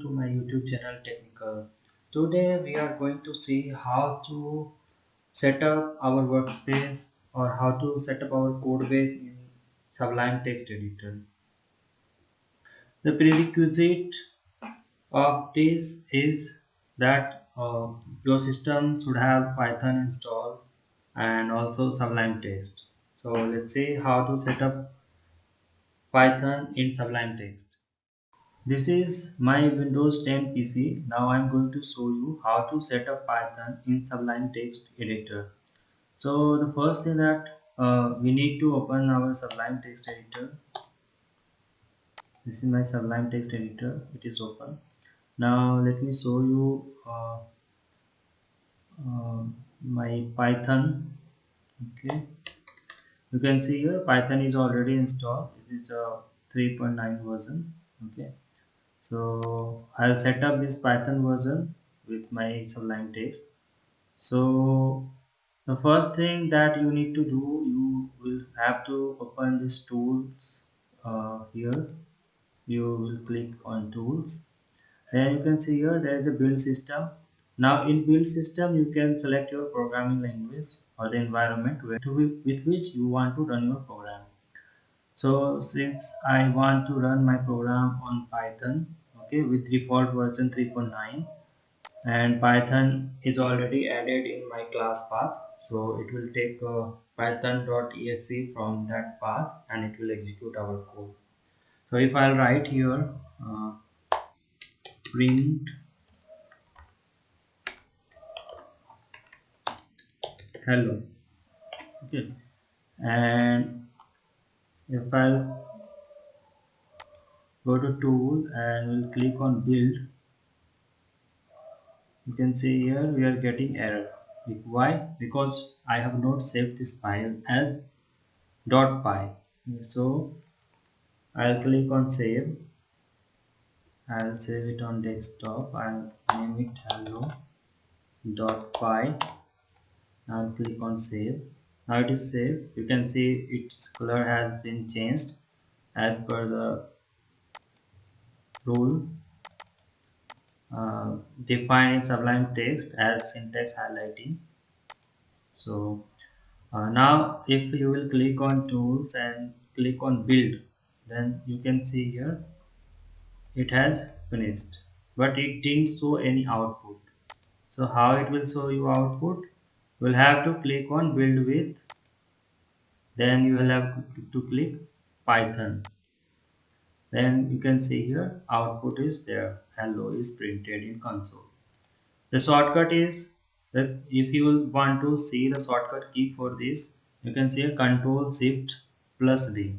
to my YouTube channel Technical. Today we are going to see how to set up our workspace or how to set up our code base in Sublime Text Editor. The prerequisite of this is that your system should have Python installed and also Sublime Text. So let's see how to set up Python in Sublime Text. This is my Windows 10 PC. Now I'm going to show you how to set up Python in Sublime Text Editor. So the first thing that we need to open our Sublime Text Editor. This is my Sublime Text Editor. It is open. Now let me show you my Python. Okay, you can see here Python is already installed. It is a 3.9 version. Okay, so I'll set up this Python version with my Sublime Text. So the first thing that you need to do, you will have to open this tools here. You will click on tools. Then you can see here there is a build system. Now in build system you can select your programming language or the environment with which you want to run your program. So since I want to run my program on Python, okay, with default version 3.9, and Python is already added in my class path, so it will take python.exe from that path and it will execute our code. So if I'll write here uh, print hello, okay, and if I'll go to tool and we'll click on build, you can see here we are getting error. Why? Because I have not saved this file as .py. So I'll click on save. I'll save it on desktop. I'll name it hello.py. Now click on save. Now it is saved. You can see its color has been changed as per the rule defined in Sublime Text as syntax highlighting. So now if you will click on tools and click on build, then you can see here it has finished, but it didn't show any output. So how it will show you output? We'll have to click on build with, then you will have to click Python. Then you can see here output is there. Hello is printed in console. The shortcut is that if you want to see the shortcut key for this, you can see a Control Shift plus V.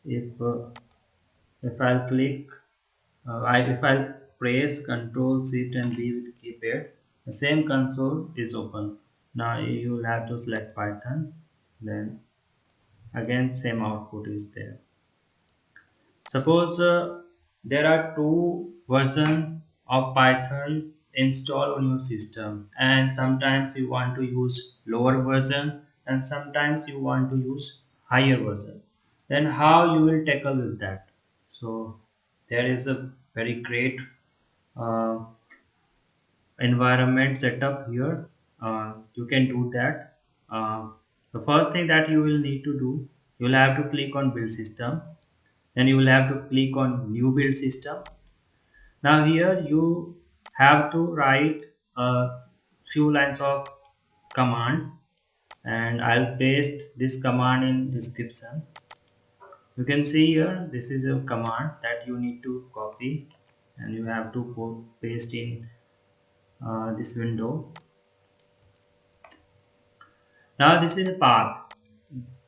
If I'll click, if I'll press Control Shift and V with the keypad, the same console is open. Now you will have to select Python, then again same output is there. Suppose there are two versions of Python installed on your system, and sometimes you want to use lower version and sometimes you want to use higher version. Then how you will tackle with that? So there is a very great uh, environment setup here. You can do that. The first thing that you will need to do, you will have to click on build system, then you will have to click on new build system. Now here you have to write a few lines of command, and I'll paste this command in description. You can see here this is a command that you need to copy and you have to paste in this window. Now this is a path.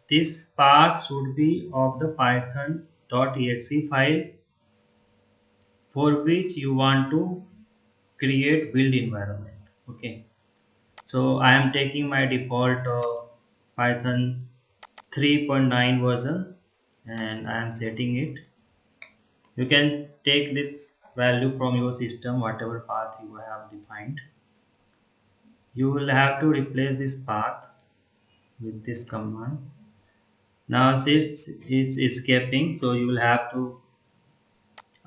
This path should be of the python.exe file for which you want to create build environment. Okay, so I am taking my default Python 3.9 version and I am setting it. You can take this value from your system, whatever path you have defined. You will have to replace this path with this command. Now since it's escaping, so you will have to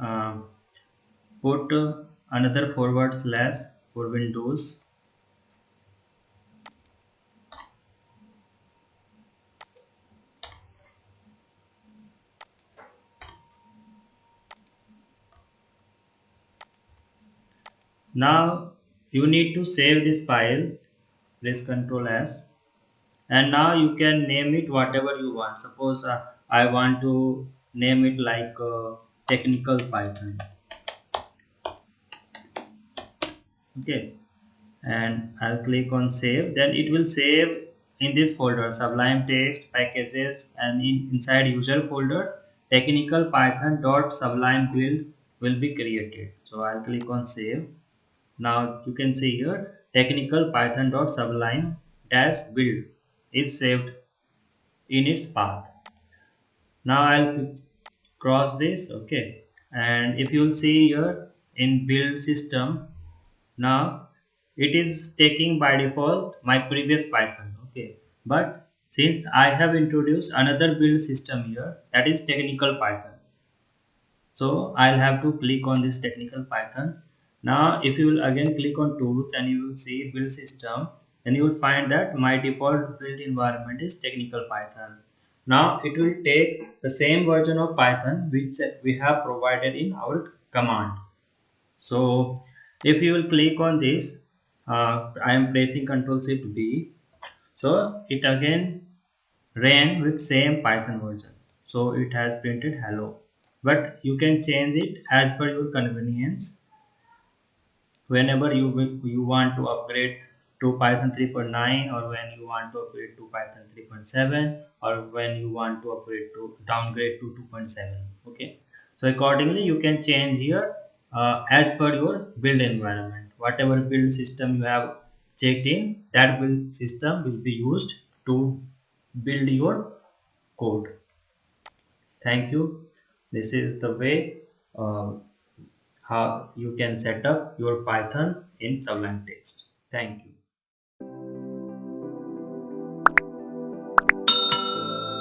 uh, put another forward slash for Windows. Now you need to save this file. Press Ctrl S, and now you can name it whatever you want. Suppose I want to name it like technical Python. Okay, and I'll click on save. Then it will save in this folder Sublime Text Packages, and inside user folder technical Python dot sublime build will be created. So I'll click on save. Now you can see here technical Python dot sublime dash build is saved in its path. Now I'll cross this. Okay, and if you will see here in build system, now it is taking by default my previous Python. Okay, but since I have introduced another build system here, that is technical Python, so I'll have to click on this technical Python. Now if you will again click on tools and you will see build system, then you will find that my default build environment is technical Python. Now it will take the same version of Python which we have provided in our command. So if you will click on this, I am pressing Ctrl Shift B. So it again ran with same Python version. So it has printed hello. But you can change it as per your convenience. Whenever you want to upgrade to Python 3.9, or when you want to upgrade to Python 3.7, or when you want to upgrade to downgrade to 2.7. Okay, so accordingly you can change here as per your build environment. Whatever build system you have checked in, that build system will be used to build your code. Thank you. This is the way how you can set up your Python in Sublime Text. Thank you.